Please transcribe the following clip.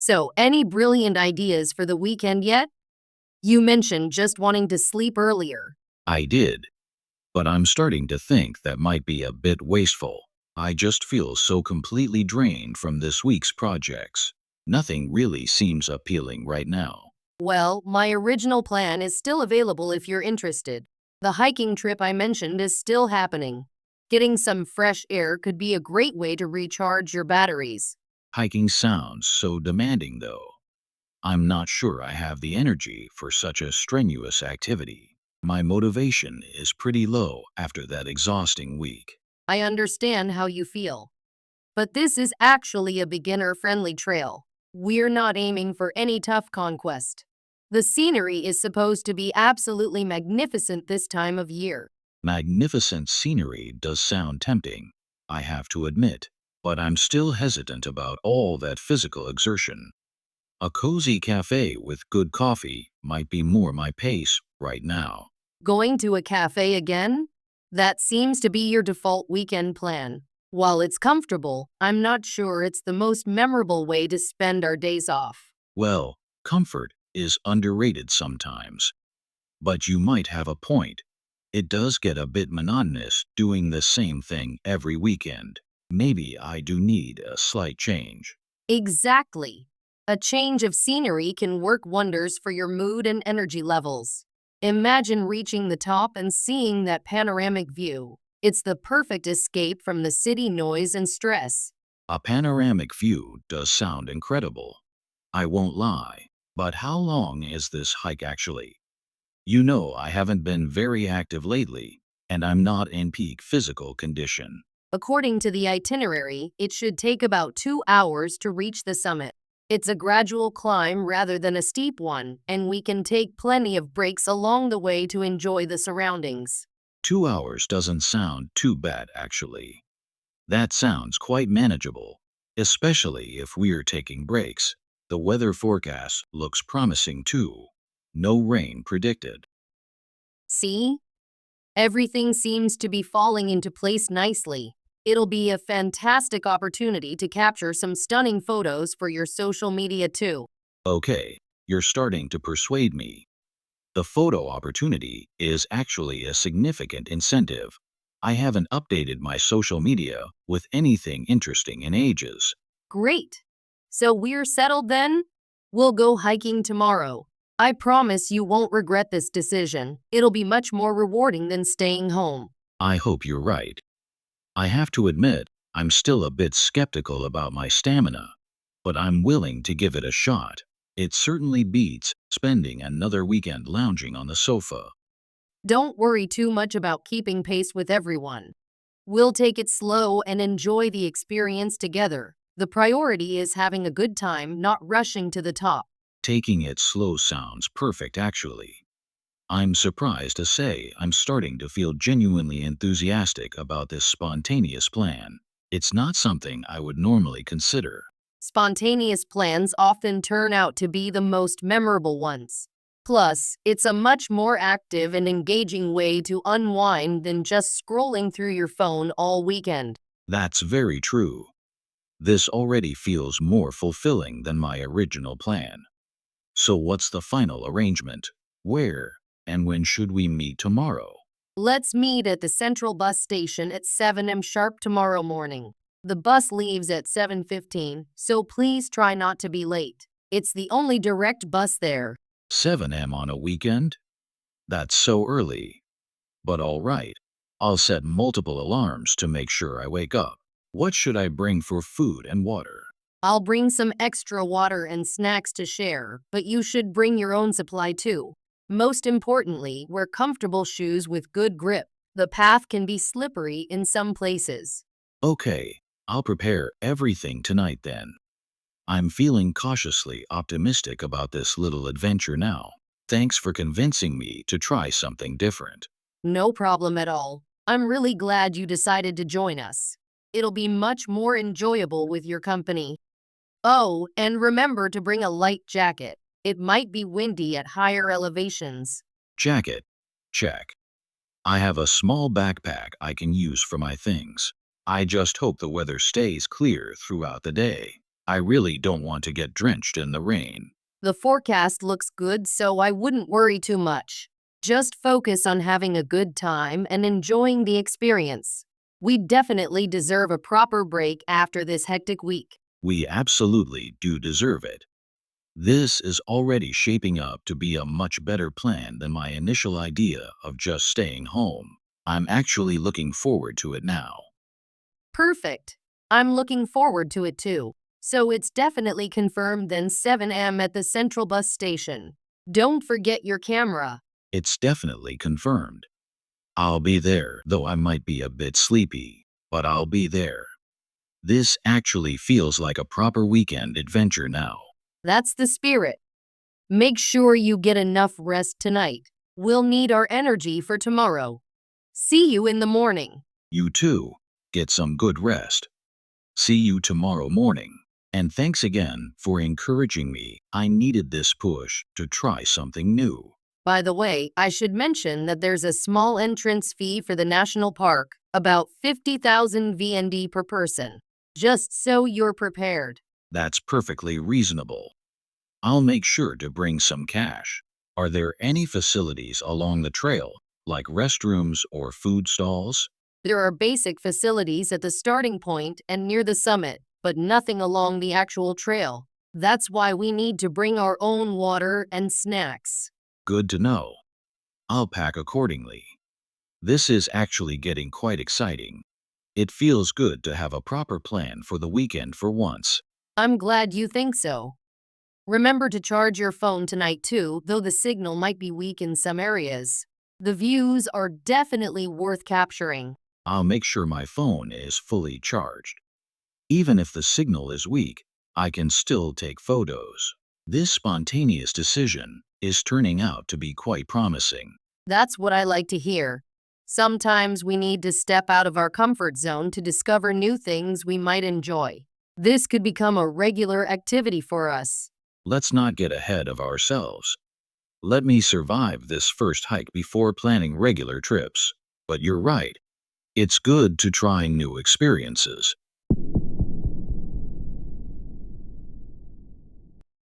So, any brilliant ideas for the weekend yet? You mentioned just wanting to sleep earlier. I did, but I'm starting to think that might be a bit wasteful. I just feel so completely drained from this week's projects. Nothing really seems appealing right now. Well, my original plan is still available if you're interested. The hiking trip I mentioned is still happening. Getting some fresh air could be a great way to recharge your batteries. Hiking sounds so demanding, though. I'm not sure I have the energy for such a strenuous activity. My motivation is pretty low after that exhausting week. I understand how you feel. But this is actually a beginner-friendly trail. We're not aiming for any tough conquest. The scenery is supposed to be absolutely magnificent this time of year. Magnificent scenery does sound tempting, I have to admit, but I'm still hesitant about all that physical exertion. A cozy cafe with good coffee might be more my pace right now. Going to a cafe again? That seems to be your default weekend plan. While it's comfortable, I'm not sure it's the most memorable way to spend our days off. Well, comfort is underrated sometimes, but you might have a point. It does get a bit monotonous doing the same thing every weekend. Maybe I do need a slight change. Exactly. A change of scenery can work wonders for your mood and energy levels. Imagine reaching the top and seeing that panoramic view. It's the perfect escape from the city noise and stress. A panoramic view does sound incredible. I won't lie. But how long is this hike actually? You know I haven't been very active lately, and I'm not in peak physical condition. According to the itinerary, it should take about 2 hours to reach the summit. It's a gradual climb rather than a steep one, and we can take plenty of breaks along the way to enjoy the surroundings. 2 hours doesn't sound too bad actually. That sounds quite manageable, especially if we're taking breaks. The weather forecast looks promising too. No rain predicted. See? Everything seems to be falling into place nicely. It'll be a fantastic opportunity to capture some stunning photos for your social media too. Okay, you're starting to persuade me. The photo opportunity is actually a significant incentive. I haven't updated my social media with anything interesting in ages. Great. So we're settled then? We'll go hiking tomorrow. I promise you won't regret this decision. It'll be much more rewarding than staying home. I hope you're right. I have to admit, I'm still a bit skeptical about my stamina, but I'm willing to give it a shot. It certainly beats spending another weekend lounging on the sofa. Don't worry too much about keeping pace with everyone. We'll take it slow and enjoy the experience together. The priority is having a good time, not rushing to the top. Taking it slow sounds perfect actually. I'm surprised to say I'm starting to feel genuinely enthusiastic about this spontaneous plan. It's not something I would normally consider. Spontaneous plans often turn out to be the most memorable ones. Plus, it's a much more active and engaging way to unwind than just scrolling through your phone all weekend. That's very true. This already feels more fulfilling than my original plan. So what's the final arrangement? Where and when should we meet tomorrow? Let's meet at the central bus station at 7 a.m. sharp tomorrow morning. The bus leaves at 7:15, so please try not to be late. It's the only direct bus there. 7 a.m. on a weekend? That's so early. But all right, I'll set multiple alarms to make sure I wake up. What should I bring for food and water? I'll bring some extra water and snacks to share, but you should bring your own supply too. Most importantly, wear comfortable shoes with good grip. The path can be slippery in some places. Okay, I'll prepare everything tonight then. I'm feeling cautiously optimistic about this little adventure now. Thanks for convincing me to try something different. No problem at all. I'm really glad you decided to join us. It'll be much more enjoyable with your company. Oh, and remember to bring a light jacket. It might be windy at higher elevations. Jacket. Check. I have a small backpack I can use for my things. I just hope the weather stays clear throughout the day. I really don't want to get drenched in the rain. The forecast looks good, so I wouldn't worry too much. Just focus on having a good time and enjoying the experience. We definitely deserve a proper break after this hectic week. We absolutely do deserve it. This is already shaping up to be a much better plan than my initial idea of just staying home. I'm actually looking forward to it now. Perfect. I'm looking forward to it too. So it's definitely confirmed then 7 a.m. at the Central Bus Station. Don't forget your camera. It's definitely confirmed. I'll be there, though I might be a bit sleepy, but I'll be there. This actually feels like a proper weekend adventure now. That's the spirit. Make sure you get enough rest tonight. We'll need our energy for tomorrow. See you in the morning. You too, get some good rest. See you tomorrow morning. And thanks again for encouraging me. I needed this push to try something new. By the way, I should mention that there's a small entrance fee for the national park, about 50,000 VND per person. Just so you're prepared. That's perfectly reasonable. I'll make sure to bring some cash. Are there any facilities along the trail, like restrooms or food stalls? There are basic facilities at the starting point and near the summit, but nothing along the actual trail. That's why we need to bring our own water and snacks. Good to know. I'll pack accordingly. This is actually getting quite exciting. It feels good to have a proper plan for the weekend for once. I'm glad you think so. Remember to charge your phone tonight too, though the signal might be weak in some areas. The views are definitely worth capturing. I'll make sure my phone is fully charged. Even if the signal is weak, I can still take photos. This spontaneous decision is turning out to be quite promising. That's what I like to hear. Sometimes we need to step out of our comfort zone to discover new things we might enjoy. This could become a regular activity for us. Let's not get ahead of ourselves. Let me survive this first hike before planning regular trips. But you're right. It's good to try new experiences.